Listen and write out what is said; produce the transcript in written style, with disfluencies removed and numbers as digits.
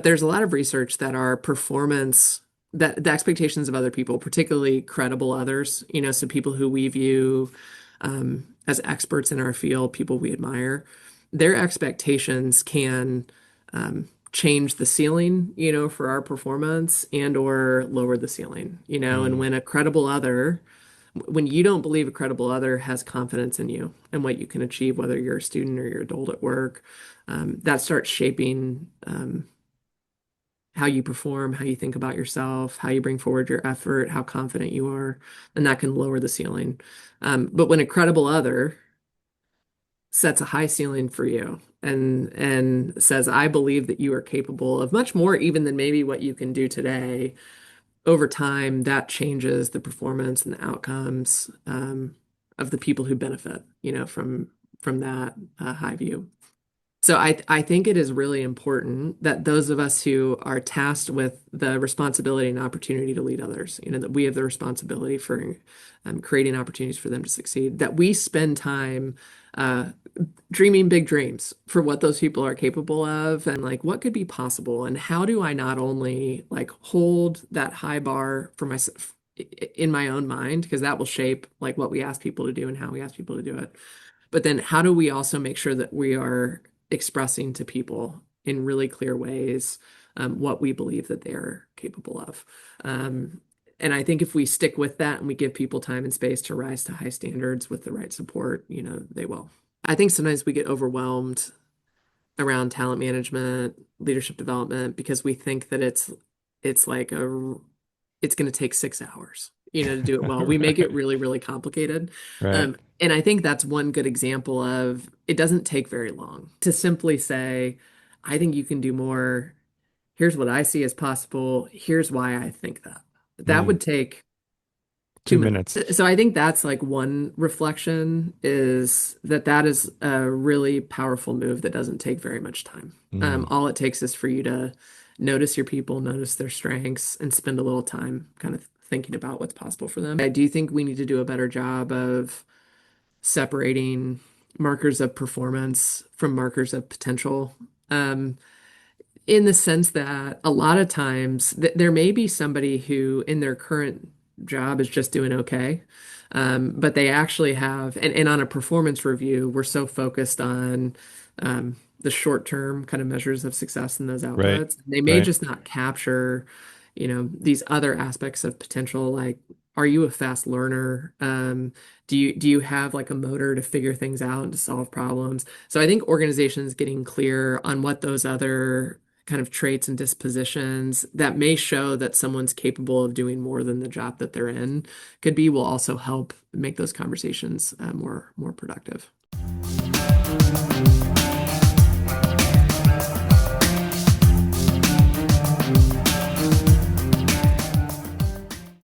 There's a lot of research that our performance, that the expectations of other people, particularly credible others, so people who we view as experts in our field, people we admire, their expectations can change the ceiling, for our performance and or lower the ceiling, and Mm, when you don't believe a credible other has confidence in you and what you can achieve, whether you're a student or you're adult at work, that starts shaping how you perform, how you think about yourself, how you bring forward your effort, how confident you are, and that can lower the ceiling. But when a credible other sets a high ceiling for you and says, I believe that you are capable of much more even than maybe what you can do today, over time, that changes the performance and the outcomes of the people who benefit, from that high view. So I think it is really important that those of us who are tasked with the responsibility and opportunity to lead others, that we have the responsibility for creating opportunities for them to succeed, that we spend time uh, dreaming big dreams for what those people are capable of and like what could be possible and how do I not only like hold that high bar for myself in my own mind because that will shape like what we ask people to do and how we ask people to do it. But then how do we also make sure that we are expressing to people in really clear ways what we believe that they're capable of? Um, and I think if we stick with that and we give people time and space to rise to high standards with the right support, they will. I think sometimes we get overwhelmed around talent management, leadership development, because we think that it's like it's going to take 6 hours, to do it well. We make it really, really complicated. right. And I think that's one good example of it doesn't take very long to simply say, I think you can do more. Here's what I see as possible. Here's why I think that. That Mm, would take 2 minutes. 2 minutes. So I think that's like one reflection is that is a really powerful move that doesn't take very much time. Mm, All it takes is for you to notice your people, notice their strengths, and spend a little time kind of thinking about what's possible for them. I do think we need to do a better job of separating markers of performance from markers of potential. Um, in the sense that a lot of times there may be somebody who in their current job is just doing okay. But they actually have, and on a performance review, we're so focused on the short-term kind of measures of success in those right. outputs. They may Right. just not capture, these other aspects of potential, like, are you a fast learner? Do you have like a motor to figure things out and to solve problems? So I think organizations getting clear on what those other kind of traits and dispositions that may show that someone's capable of doing more than the job that they're in will also help make those conversations more productive.